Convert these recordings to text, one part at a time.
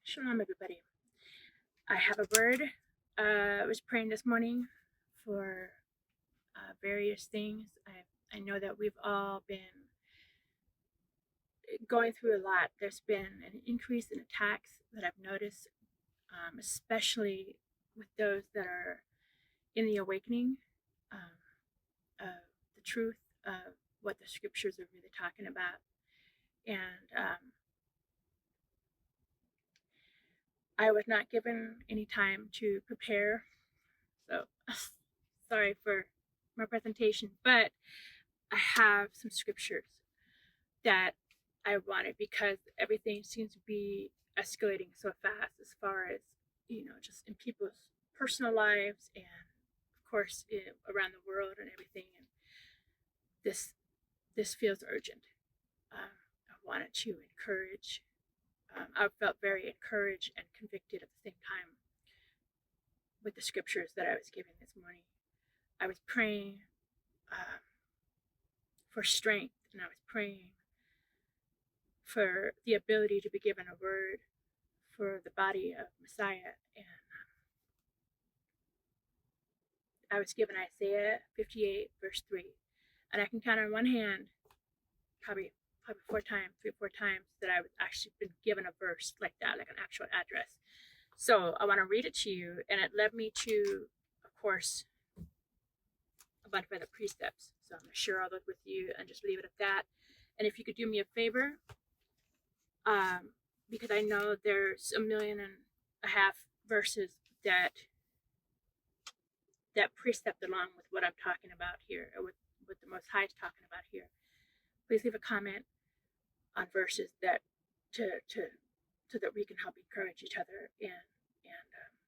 Shalom, everybody. I have a word. I was praying this morning for various things. I know that we've all been going through a lot. There's been an increase in attacks that I've noticed, especially with those that are in the awakening of the truth of what the scriptures are really talking about. And I was not given any time to prepare, so sorry for my presentation, but I have some scriptures that I wanted because everything seems to be escalating so fast as far as, just in people's personal lives and, of course, around the world and everything. And this feels urgent. I wanted to encourage. I felt very encouraged and convicted at the same time with the scriptures that I was given this morning. I was praying for strength, and I was praying for the ability to be given a word for the body of Messiah. And I was given Isaiah 58, verse 3. And I can count on one hand, probably 4 times, 3 or 4 times, that I've actually been given a verse like that, like an actual address. So I want to read it to you, and it led me to, of course, a bunch of other precepts. So I'm going to share all those with you and just leave it at that. And if you could do me a favor, because I know there's 1.5 million verses that precept along with what I'm talking about here, or what the Most High is talking about here. Please leave a comment on verses that so that we can help encourage each other and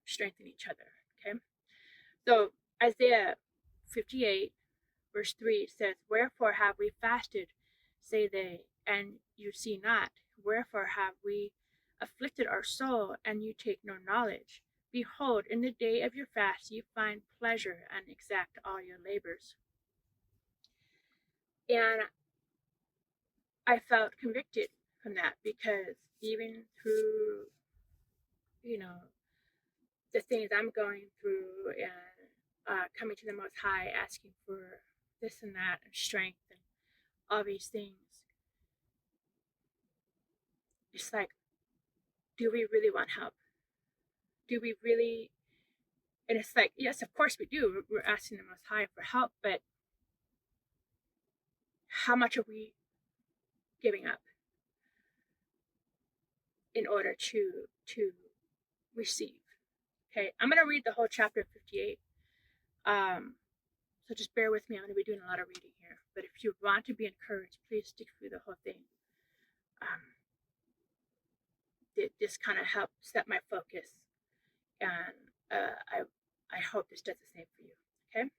strengthen each other. Okay, so Isaiah 58 verse 3 says, "Wherefore have we fasted, say they, and you see not? Wherefore have we afflicted our soul, and you take no knowledge? Behold, in the day of your fast you find pleasure and exact all your labors." And I felt convicted from that because even through, the things I'm going through and coming to the Most High, asking for this and that and strength and all these things, it's like, do we really want help? Do we really? And it's like, yes, of course we do. We're asking the Most High for help, but how much are we giving up in order to receive? Okay, I'm going to read the whole chapter 58. So just bear with me. I'm going to be doing a lot of reading here. But if you want to be encouraged, please stick through the whole thing. This kind of helped set my focus, and I hope this does the same for you. Okay.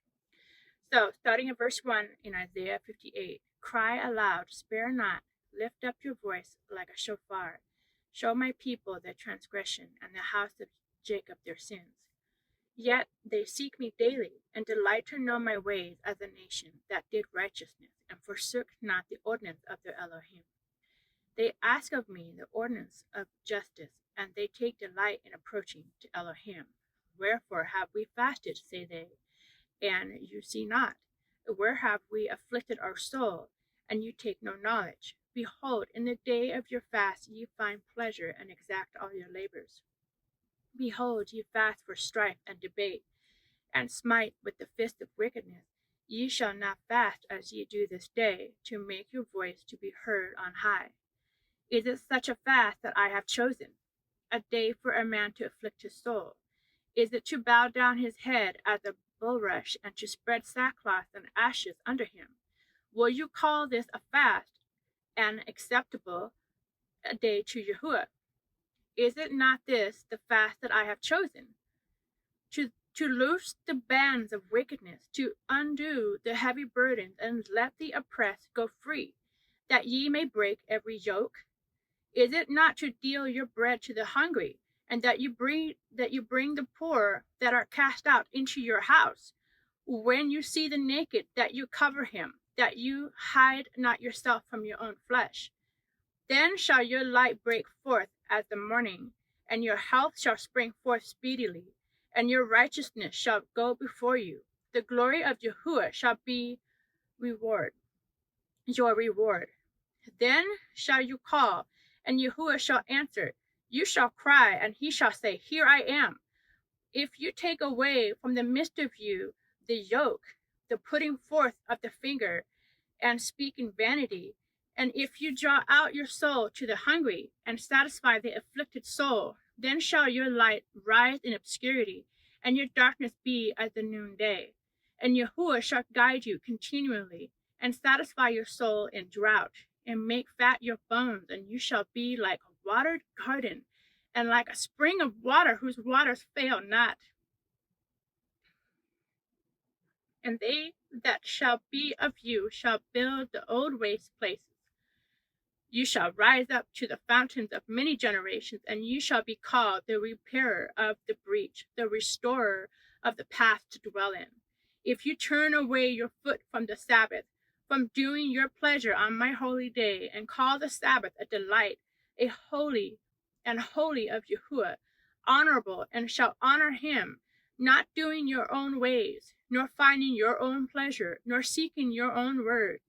So starting at verse 1 in Isaiah 58, "Cry aloud, spare not, lift up your voice like a shofar. Show my people their transgression, and the house of Jacob their sins. Yet they seek me daily, and delight to know my ways as a nation that did righteousness, and forsook not the ordinance of their Elohim. They ask of me the ordinance of justice, and they take delight in approaching to Elohim. Wherefore have we fasted, say they, and you see not? Where have we afflicted our soul, and you take no knowledge? Behold, in the day of your fast ye find pleasure, and exact all your labors. Behold, ye fast for strife and debate, and smite with the fist of wickedness. Ye shall not fast as ye do this day, to make your voice to be heard on high. Is it such a fast that I have chosen, a day for a man to afflict his soul? Is it to bow down his head as a bulrush, and to spread sackcloth and ashes under him? Will you call this a fast, and acceptable a day to Yahuwah? Is it not this the fast that I have chosen? To loose the bands of wickedness, to undo the heavy burdens, and let the oppressed go free, that ye may break every yoke? Is it not to deal your bread to the hungry, and that you bring the poor that are cast out into your house? When you see the naked, that you cover him, that you hide not yourself from your own flesh? Then shall your light break forth as the morning, and your health shall spring forth speedily, and your righteousness shall go before you. The glory of Yahuwah shall be reward, your reward. Then shall you call, and Yahuwah shall answer. You shall cry, and he shall say, Here I am. If you take away from the midst of you the yoke, the putting forth of the finger, and speak in vanity, and if you draw out your soul to the hungry, and satisfy the afflicted soul, then shall your light rise in obscurity, and your darkness be as the noonday. And Yahuwah shall guide you continually, and satisfy your soul in drought, and make fat your bones, and you shall be like a watered garden, and like a spring of water whose waters fail not. And they that shall be of you shall build the old waste places. You shall rise up to the fountains of many generations, and you shall be called the repairer of the breach, the restorer of the path to dwell in. If you turn away your foot from the Sabbath, from doing your pleasure on my holy day, and call the Sabbath a delight, a holy of Yahuwah, honorable, and shall honor him, not doing your own ways, nor finding your own pleasure, nor seeking your own word,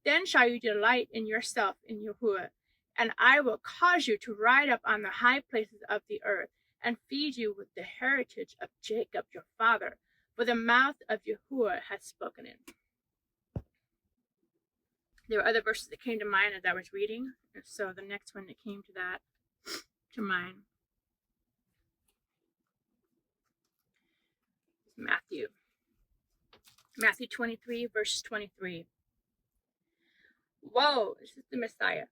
then shall you delight in yourself in Yahuwah, and I will cause you to ride up on the high places of the earth, and feed you with the heritage of Jacob your father, for the mouth of Yahuwah has spoken it. There were other verses that came to mind as I was reading, and so the next one that came to mind is Matthew 23, verse 23. Woe, this is the Messiah.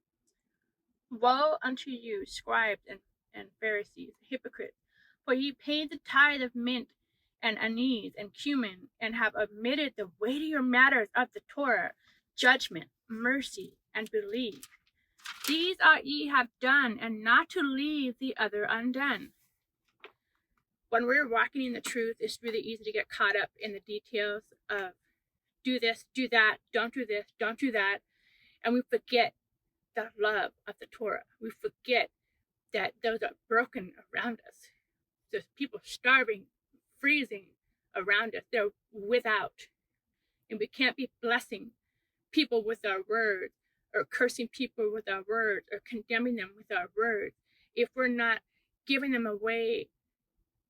Woe unto you, scribes and Pharisees, hypocrites, for ye pay the tithe of mint and anise and cumin, and have omitted the weightier matters of the Torah, judgment, mercy, and belief. These ought ye have done, and not to leave the other undone. When we're walking in the truth, it's really easy to get caught up in the details of do this, do that, don't do this, don't do that, and we forget the love of the Torah. We forget that those are broken around us. There's people starving, freezing around us. They're without. And we can't be blessing people with our words, or cursing people with our words, or condemning them with our words, if we're not giving them a way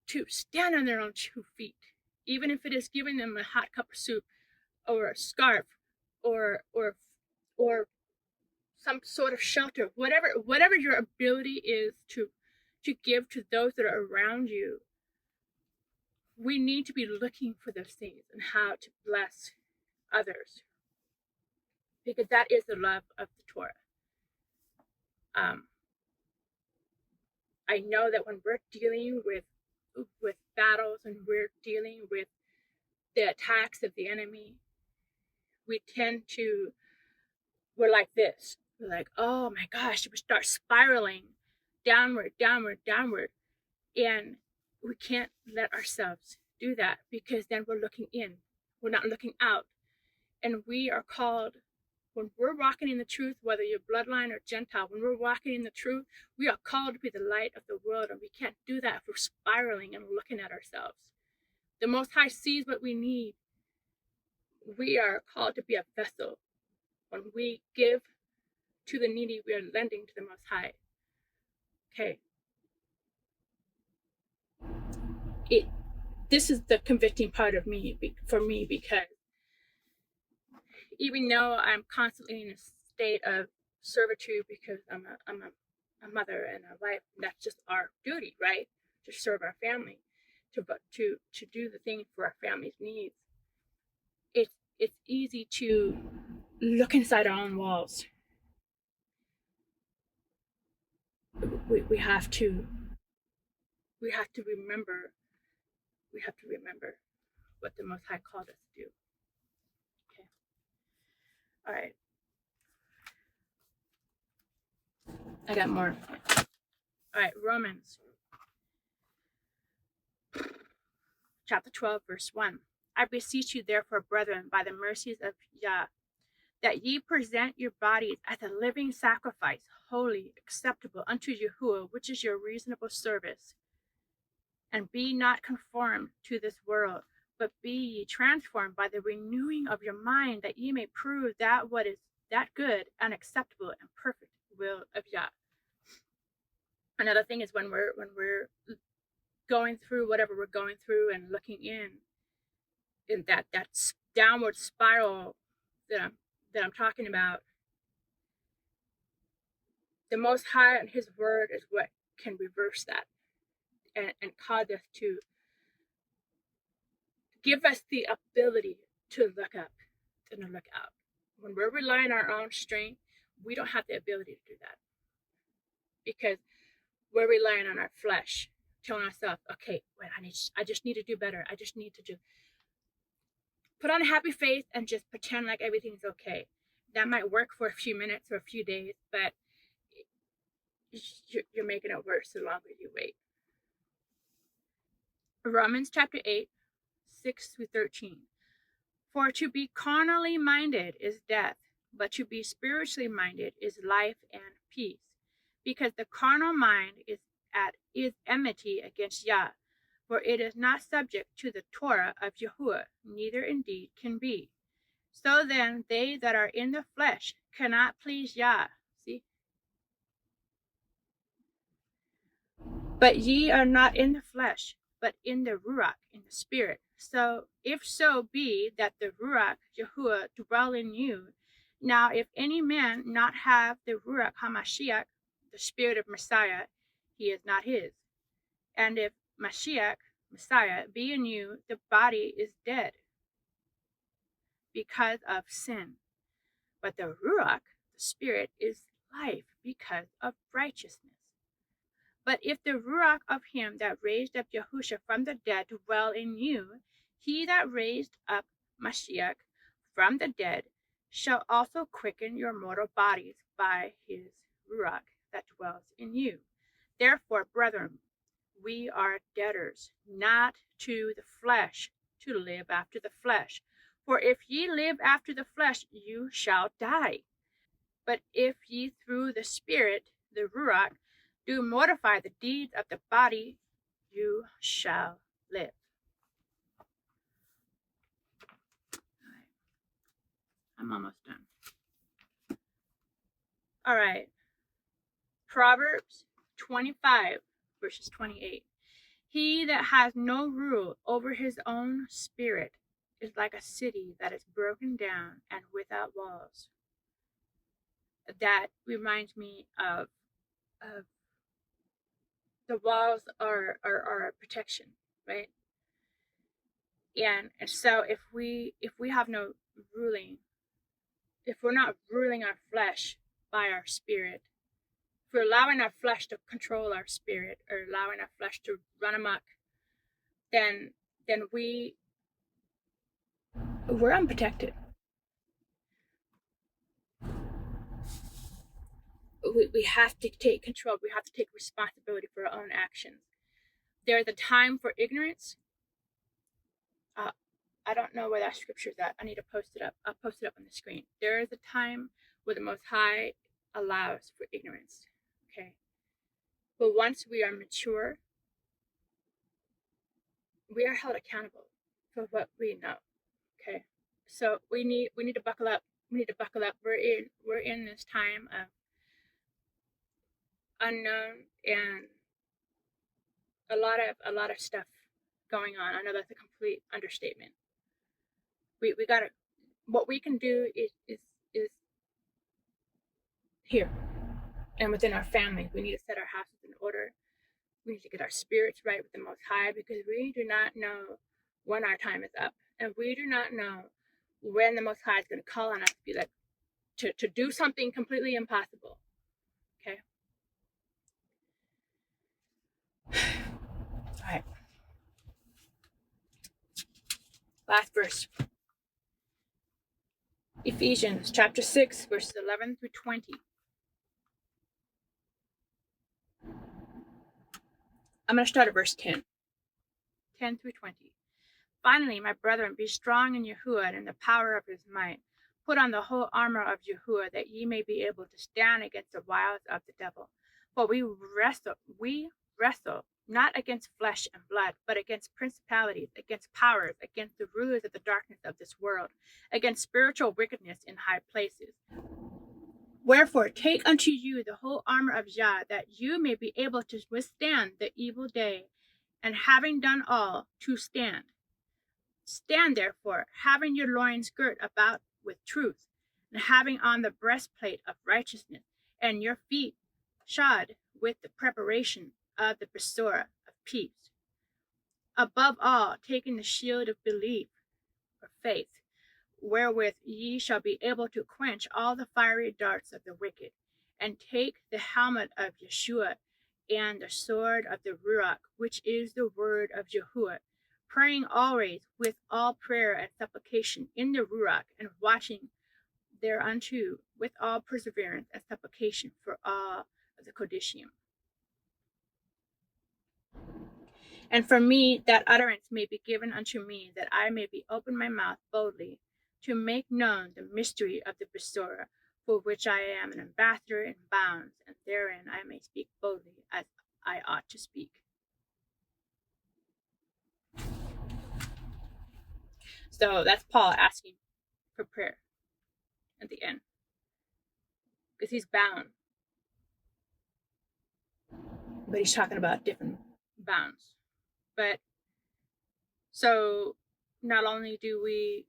to stand on their own 2 feet, even if it is giving them a hot cup of soup, or a scarf, or some sort of shelter, whatever your ability is to give to those that are around you. We need to be looking for those things and how to bless others, because that is the love of the Torah. I know that when we're dealing with battles, and we're dealing with the attacks of the enemy, we're like this. We're like, oh my gosh, we start spiraling downward, and we can't let ourselves do that, because then we're looking in, we're not looking out. And we are called, when we're walking in the truth, whether you're bloodline or Gentile, when we're walking in the truth, we are called to be the light of the world, and we can't do that if we're spiraling and looking at ourselves. The Most High sees what we need. We are called to be a vessel. When we give to the needy, we are lending to the Most High. Okay. This is the convicting part of me, for me, because even though I'm constantly in a state of servitude, because I'm a mother and a wife, and that's just our duty, right? To serve our family, to do the thing for our family's needs. It's easy to look inside our own walls. We have to remember. We have to remember what the Most High called us to do. Okay. All right. I got more. All right, Romans chapter 12, verse 1. I beseech you, therefore, brethren, by the mercies of Yah, that ye present your bodies as a living sacrifice, holy, acceptable unto Yahuwah, which is your reasonable service. And be not conformed to this world, but be ye transformed by the renewing of your mind, that ye may prove that what is that good and acceptable and perfect will of Yah. Another thing is when we're going through whatever we're going through and looking in that downward spiral that I'm talking about, the Most High and His Word is what can reverse that and cause us to give us the ability to look up and to look out. When we're relying on our own strength, we don't have the ability to do that, because we're relying on our flesh, telling ourselves, okay, wait, I just need to do better. I just need to do put on a happy face and just pretend like everything's okay. That might work for a few minutes or a few days, but you're making it worse the longer you wait. Romans chapter 8, 6 through 13. For to be carnally minded is death, but to be spiritually minded is life and peace. Because the carnal mind is enmity against Yah, for it is not subject to the Torah of Yahuwah, neither indeed can be. So then they that are in the flesh cannot please Yah. See? But ye are not in the flesh, but in the Ruach, in the Spirit. So, if so be that the Ruach Yahuwah dwell in you, now if any man not have the Ruach HaMashiach, the Spirit of Messiah, he is not his. And if Mashiach, Messiah, be in you, the body is dead because of sin. But the Ruach, the Spirit, is life because of righteousness. But if the Ruach of him that raised up Yahusha from the dead dwell in you, he that raised up Mashiach from the dead shall also quicken your mortal bodies by his Ruach that dwells in you. Therefore, brethren, we are debtors, not to the flesh, to live after the flesh. For if ye live after the flesh, you shall die. But if ye through the Spirit, the Ruach, do mortify the deeds of the body, you shall live. All right. I'm almost done. All right. Proverbs 25, verses 28. He that has no rule over his own spirit is like a city that is broken down and without walls. That reminds me of the walls are a protection, right? And so if we have no ruling, if we're not ruling our flesh by our spirit, if we're allowing our flesh to control our spirit or allowing our flesh to run amok, then we're unprotected. We have to take control. We have to take responsibility for our own actions. There is a time for ignorance. I don't know where that scripture is at. I need to post it up. I'll post it up on the screen. There is a time where the Most High allows for ignorance. Okay. But once we are mature, we are held accountable for what we know. Okay. So we need to buckle up. We need to buckle up. We're in this time of unknown and a lot of stuff going on. I know that's a complete understatement. We gotta, what we can do is here and within our family. We need to set our houses in order. We need to get our spirits right with the Most High, because we do not know when our time is up, and we do not know when the Most High is going to call on us to be like to do something completely impossible. Okay. All right. Last verse. Ephesians chapter 6, verses 11 through 20. I'm going to start at verse 10. 10 through 20. Finally, my brethren, be strong in Yahuwah and in the power of his might. Put on the whole armor of Yahuwah, that ye may be able to stand against the wiles of the devil. For we wrestle not against flesh and blood, but against principalities, against powers, against the rulers of the darkness of this world, against spiritual wickedness in high places. Wherefore, take unto you the whole armor of Jah, that you may be able to withstand the evil day, and having done all, to stand. Stand therefore, having your loins girt about with truth, and having on the breastplate of righteousness, and your feet shod with the preparation of the Besorah of peace. Above all, taking the shield of belief, or faith, wherewith ye shall be able to quench all the fiery darts of the wicked, and take the helmet of Yeshua, and the sword of the Ruach, which is the word of Yahuwah, praying always with all prayer and supplication in the Ruach, and watching thereunto with all perseverance and supplication for all of the Kodishim. And for me, that utterance may be given unto me, that I may be open my mouth boldly, to make known the mystery of the Besorah, for which I am an ambassador in bounds, and therein I may speak boldly as I ought to speak. So that's Paul asking for prayer at the end, because he's bound. But he's talking about different bounds. But so not only do we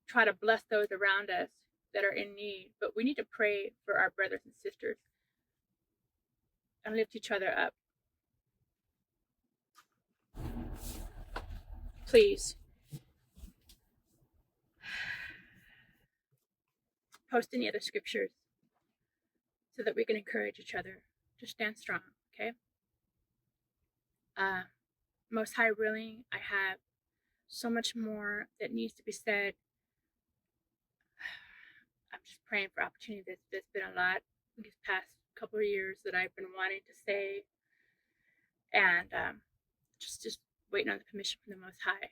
try to bless those around us that are in need, but we need to pray for our brothers and sisters and lift each other up. Please post any other scriptures so that we can encourage each other to stand strong, okay? Most High willing, I have so much more that needs to be said. I'm just praying for opportunity. There's been a lot in these past couple of years that I've been wanting to say, and just waiting on the permission from the Most High.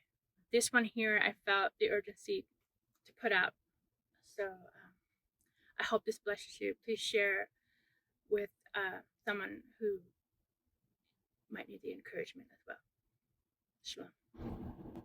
This one here, I felt the urgency to put out. So I hope this blesses you. Please share with someone who might need the encouragement as well. Shalom.